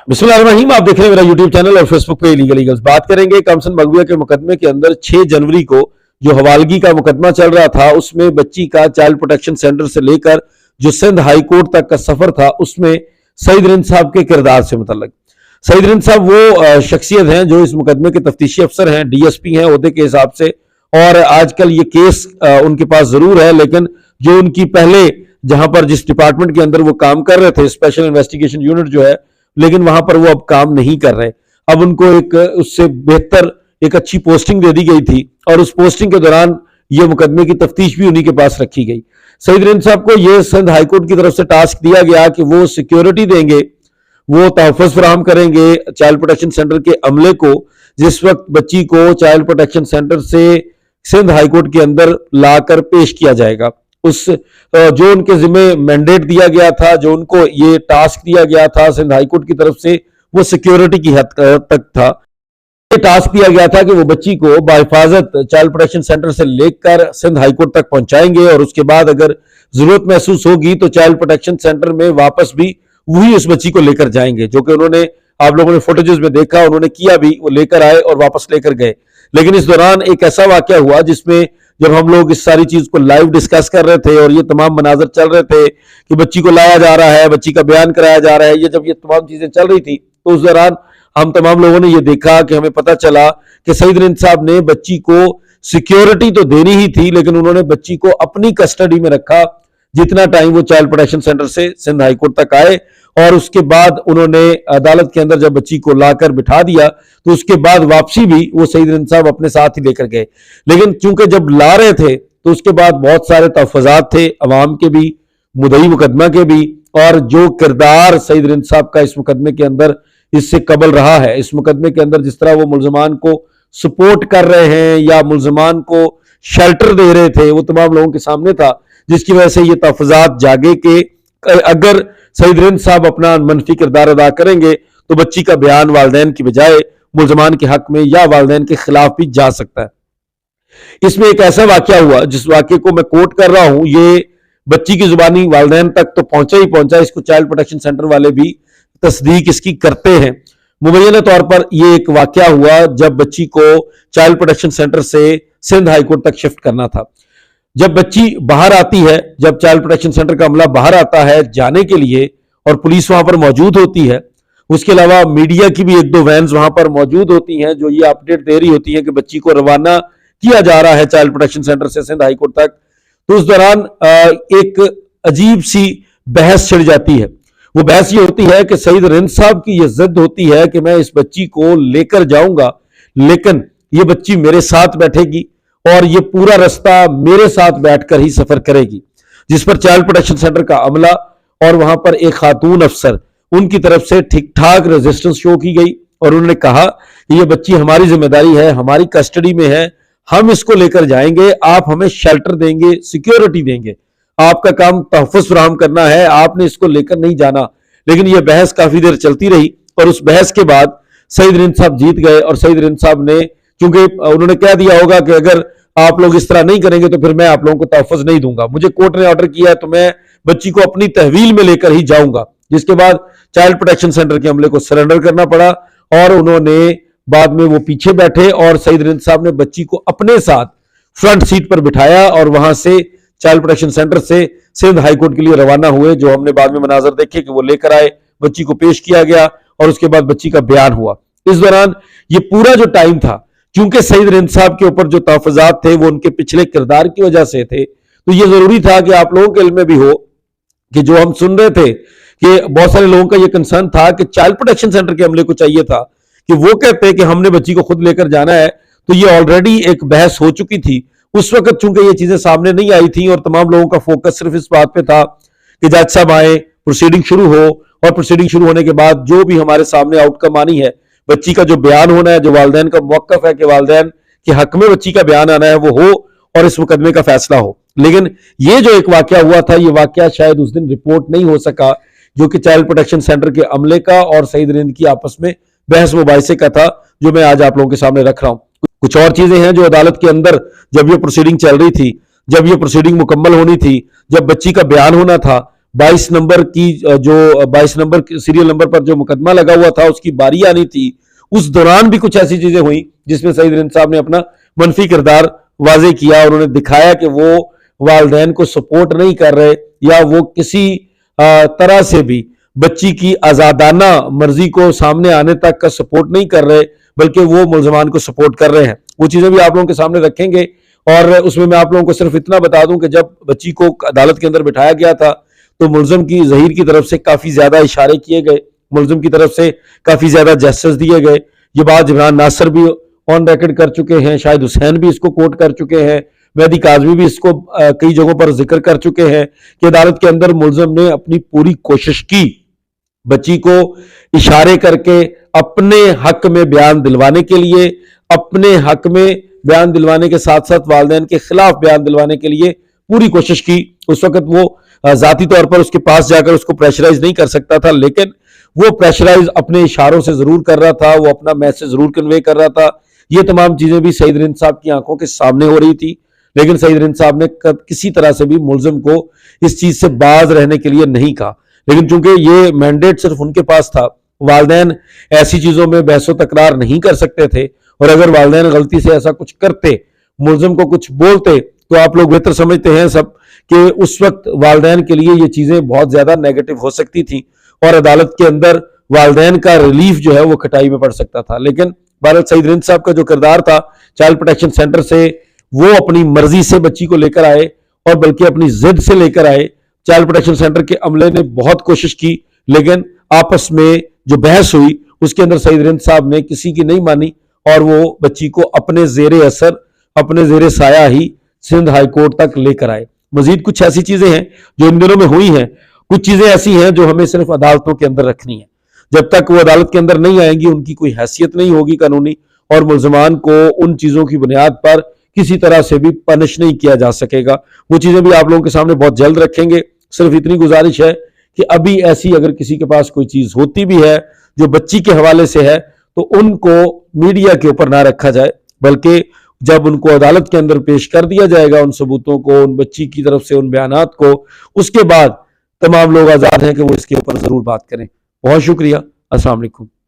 बिस्मिल्लाहिर्रहमानिर्रहीम। आप देख रहे हैं मेरा यूट्यूब चैनल और फेसबुक पे इलीगल ईगल्स। बात करेंगे कमसन मगविया के मुकदमे के अंदर 6 जनवरी को जो हवालगी का मुकदमा चल रहा था, उसमें बच्ची का चाइल्ड प्रोटेक्शन सेंटर से लेकर जो सिंध हाई कोर्ट तक का सफर था, उसमें सईद रिंद साहब के किरदार से मुतल्लिक। सईद रिंद साहब वो शख्सियत हैं जो इस मुकदमे के तफ्तीशी अफसर हैं, डीएसपी हैं ओहदे के हिसाब से, और आजकल ये केस उनके पास जरूर है, लेकिन जो उनकी पहले जहां पर जिस डिपार्टमेंट के अंदर वो काम कर रहे थे, स्पेशल इन्वेस्टिगेशन यूनिट जो है, लेकिन वहां पर वो अब काम नहीं कर रहे। अब उनको एक उससे बेहतर एक अच्छी पोस्टिंग दे दी गई थी और उस पोस्टिंग के दौरान ये मुकदमे की तफ्तीश भी उन्हीं के पास रखी गई। सईद रिंद साहब को ये सिंध हाईकोर्ट की तरफ से टास्क दिया गया कि वो सिक्योरिटी देंगे, वो तहफ़्फ़ुज़ फराहम करेंगे चाइल्ड प्रोटेक्शन सेंटर के अमले को। जिस वक्त बच्ची को चाइल्ड प्रोटेक्शन सेंटर से सिंध हाईकोर्ट के अंदर लाकर पेश किया जाएगा, उस जो उनके जिम्मे मैंडेट दिया गया था, जो उनको ये टास्क दिया गया था सिंध हाईकोर्ट की तरफ से, वो सिक्योरिटी की हद तक था। ये टास्क दिया गया था कि वो बच्ची को बाहिफाजत चाइल्ड प्रोटेक्शन सेंटर से लेकर सिंध हाईकोर्ट तक पहुंचाएंगे और उसके बाद अगर जरूरत महसूस होगी तो चाइल्ड प्रोटेक्शन सेंटर में वापस भी वही उस बच्ची को लेकर जाएंगे, जो कि उन्होंने, आप लोगों ने फुटेजेस में देखा, उन्होंने किया भी, वो लेकर आए और वापस लेकर गए। लेकिन इस दौरान एक ऐसा वाकया हुआ जिसमें जब हम लोग इस सारी चीज को लाइव डिस्कस कर रहे थे और ये तमाम मनाजर चल रहे थे कि बच्ची को लाया जा रहा है, बच्ची का बयान कराया जा रहा है, ये जब ये तमाम चीजें चल रही थी, तो उस दौरान हम तमाम लोगों ने ये देखा कि हमें पता चला कि सईद रिंद साहब ने बच्ची को सिक्योरिटी तो देनी ही थी, लेकिन उन्होंने बच्ची को अपनी कस्टडी में रखा जितना टाइम वो चाइल्ड प्रोटेक्शन सेंटर से सिंध हाईकोर्ट तक आए, और उसके बाद उन्होंने अदालत के अंदर जब बच्ची को लाकर बिठा दिया तो उसके बाद वापसी भी वो सईद रिंद साहब अपने साथ ही लेकर गए। लेकिन चूंकि जब ला रहे थे तो उसके बाद बहुत सारे तहफ़्फ़ुज़ात थे, अवाम के भी, मुद्दई मुकदमा के भी, और जो किरदार सईद रिंद साहब का इस मुकदमे के अंदर इससे कबल रहा है, इस मुकदमे के अंदर जिस तरह वो मुल्ज़मान को सपोर्ट कर रहे हैं या मुल्ज़मान को शेल्टर दे रहे थे, वो तमाम लोगों के सामने था, जिसकी वजह से ये तहफ़्फ़ुज़ात जागे कि अगर सईद रिंद साहब अपना मनफी किरदार अदा करेंगे तो बच्ची का बयान वालिदैन की बजाय मुल्ज़मान के हक में या वालिदैन के खिलाफ भी जा सकता है। इसमें एक ऐसा वाकया हुआ जिस वाकये को मैं कोट कर रहा हूं, ये बच्ची की जुबानी वालिदैन तक तो पहुंचा ही पहुंचा, इसको चाइल्ड प्रोटेक्शन सेंटर वाले भी तस्दीक इसकी करते हैं। मुबैना तौर पर यह एक वाकया हुआ जब बच्ची को चाइल्ड प्रोटेक्शन सेंटर से सिंध हाईकोर्ट तक शिफ्ट करना था। जब बच्ची बाहर आती है, जब चाइल्ड प्रोटेक्शन सेंटर का अमला बाहर आता है जाने के लिए और पुलिस वहां पर मौजूद होती है, उसके अलावा मीडिया की भी 1-2 वैन्स वहां पर मौजूद होती हैं जो ये अपडेट दे रही होती हैं कि बच्ची को रवाना किया जा रहा है चाइल्ड प्रोटेक्शन सेंटर से सिंध हाईकोर्ट तक, तो उस दौरान एक अजीब सी बहस छिड़ जाती है। वो बहस ये होती है कि सईद रिंद साहब की ये जिद होती है कि मैं इस बच्ची को लेकर जाऊंगा, लेकिन ये बच्ची मेरे साथ बैठेगी और ये पूरा रास्ता मेरे साथ बैठकर ही सफर करेगी, जिस पर चाइल्ड प्रोटेक्शन सेंटर का अमला और वहां पर एक खातून अफसर, उनकी तरफ से ठीक ठाक रेजिस्टेंस शो की गई और उन्होंने कहा कि ये बच्ची हमारी जिम्मेदारी है, हमारी कस्टडी में है, हम इसको लेकर जाएंगे, आप हमें शेल्टर देंगे, सिक्योरिटी देंगे, आपका काम तहफ़्फ़ुज़ फराहम करना है, आपने इसको लेकर नहीं जाना। लेकिन यह बहस काफी देर चलती रही और उस बहस के बाद सईद रिंद साहब जीत गए और सईद रिंद साहब ने, क्योंकि उन्होंने कह दिया होगा कि अगर आप लोग इस तरह नहीं करेंगे तो फिर मैं आप लोगों को तहफ़्फ़ुज़ नहीं दूंगा, मुझे कोर्ट ने ऑर्डर किया है तो मैं बच्ची को अपनी तहवील में लेकर ही जाऊंगा। जिसके बाद चाइल्ड प्रोटेक्शन सेंटर के अमले को सरेंडर करना पड़ा और उन्होंने बाद में वो पीछे बैठे और सईद रिंद साहब ने बच्ची को अपने साथ फ्रंट सीट पर बिठाया और वहां से चाइल्ड प्रोटेक्शन सेंटर से सिंध हाईकोर्ट के लिए रवाना हुए, जो हमने बाद में मनाजर देखे कि वो लेकर आए, बच्ची को पेश किया गया और उसके बाद बच्ची का बयान हुआ। इस दौरान ये पूरा जो टाइम था, क्योंकि सईद रिंद साहब के ऊपर जो तहफ़्फ़ुज़ात थे वो उनके पिछले किरदार की वजह से थे, तो ये जरूरी था कि आप लोगों के इल्म में भी हो कि जो हम सुन रहे थे कि बहुत सारे लोगों का ये कंसर्न था कि चाइल्ड प्रोटेक्शन सेंटर के अमले को चाहिए था कि वो कहते कि हमने बच्ची को खुद लेकर जाना है, तो ये ऑलरेडी एक बहस हो चुकी थी। उस वक्त चूंकि ये चीजें सामने नहीं आई थी और तमाम लोगों का फोकस सिर्फ इस बात पे था कि जज साहब आए, प्रोसीडिंग शुरू हो, और प्रोसीडिंग शुरू होने के बाद जो भी हमारे सामने आउटकम आनी है, बच्ची का जो बयान होना है, जो वालिदैन का मौक़िफ़ है कि वालिदैन के हक में बच्ची का बयान आना है, वो हो और इस मुकदमे का फैसला हो। लेकिन ये जो एक वाकया हुआ था, ये वाकया शायद उस दिन रिपोर्ट नहीं हो सका, जो कि चाइल्ड प्रोटेक्शन सेंटर के अमले का और सईद रिंद की आपस में बहस मुबाहिसे का था, जो मैं आज आप लोगों के सामने रख रहा हूं। कुछ और चीजें हैं जो अदालत के अंदर जब ये प्रोसीडिंग चल रही थी, जब ये प्रोसीडिंग मुकम्मल होनी थी, जब बच्ची का बयान होना था, 22 नंबर की जो 22 नंबर सीरियल नंबर पर जो मुकदमा लगा हुआ था उसकी बारी आनी थी, उस दौरान भी कुछ ऐसी चीजें हुई जिसमें सईद रिंद साहब ने अपना मनफी किरदार वाजे किया। उन्होंने दिखाया कि वो वालिदैन को सपोर्ट नहीं कर रहे या वो किसी तरह से भी बच्ची की आजादाना मर्जी को सामने आने तक का सपोर्ट नहीं कर रहे, बल्कि वो मुलजमान को सपोर्ट कर रहे हैं। वो चीजें भी आप लोगों के सामने रखेंगे। और उसमें मैं आप लोगों को सिर्फ इतना बता दूं कि जब बच्ची को अदालत के अंदर बिठाया गया था तो मुलजिम की ज़हीर की तरफ से काफी ज्यादा इशारे किए गए, मुलजिम की तरफ से काफी ज्यादा जेस्चर्स दिए गए। ये बात इमरान नासिर भी ऑन रिकॉर्ड कर चुके हैं, शाहिद हुसैन भी इसको कोट कर चुके हैं, मेहदी काज़मी भी इसको कई जगहों पर जिक्र कर चुके हैं कि अदालत के अंदर मुलजिम ने अपनी पूरी कोशिश की बच्ची को इशारे करके अपने हक में बयान दिलवाने के लिए, अपने हक में बयान दिलवाने के साथ साथ वालिदैन के खिलाफ बयान दिलवाने के लिए पूरी कोशिश की। उस वक्त वो जाती तौर पर उसके पास जाकर उसको प्रेशराइज नहीं कर सकता था, लेकिन वो प्रेशराइज अपने इशारों से जरूर कर रहा था, वो अपना मैसेज जरूर कन्वे कर रहा था। ये तमाम चीजें भी सईद रिंद साहब की आंखों के सामने हो रही थी, लेकिन सईद रिंद साहब ने किसी तरह से भी मुलजिम को इस चीज से बाज रहने के लिए नहीं कहा। लेकिन चूंकि ये मैंडेट सिर्फ उनके पास था, वालिदैन ऐसी चीजों में बहसो तकरार नहीं कर सकते थे, और अगर वालिदैन गलती से ऐसा कुछ करते, मुलजिम को कुछ बोलते, तो आप लोग बेहतर समझते हैं सब कि उस वक्त वालिदैन के लिए ये चीजें बहुत ज्यादा नेगेटिव हो सकती थी और अदालत के अंदर वालिदैन का रिलीफ जो है वो खटाई में पड़ सकता था। लेकिन बहरहाल सईद रिंद साहब का जो किरदार था चाइल्ड प्रोटेक्शन सेंटर से, वो अपनी मर्जी से बच्ची को लेकर आए और बल्कि अपनी जिद से लेकर आए। चाइल्ड प्रोटेक्शन सेंटर के अमले ने बहुत कोशिश की, लेकिन आपस में जो बहस हुई उसके अंदर सईद रिंद साहब ने किसी की नहीं मानी और वो बच्ची को अपने जेरे असर, अपने जेरे साया ही सिंध हाई कोर्ट तक लेकर आए। मजीद कुछ ऐसी चीजें हैं जो इन दिनों में हुई हैं, कुछ चीजें ऐसी हैं जो हमें सिर्फ अदालतों के अंदर रखनी है। जब तक वो अदालत के अंदर नहीं आएंगी उनकी कोई हैसियत नहीं होगी कानूनी, और मुलजमान को उन चीजों की बुनियाद पर किसी तरह से भी पनिश नहीं किया जा सकेगा। वो चीजें भी आप लोगों के सामने बहुत जल्द रखेंगे। सिर्फ इतनी गुजारिश है कि अभी ऐसी अगर किसी के पास कोई चीज होती भी है जो बच्ची के हवाले से है, तो उनको मीडिया के ऊपर ना रखा जाए, बल्कि जब उनको अदालत के अंदर पेश कर दिया जाएगा उन सबूतों को, उन बच्ची की तरफ से उन बयानात को, उसके बाद तमाम लोग आजाद हैं कि वो इसके ऊपर जरूर बात करें। बहुत शुक्रिया। अस्सलाम वालेकुम।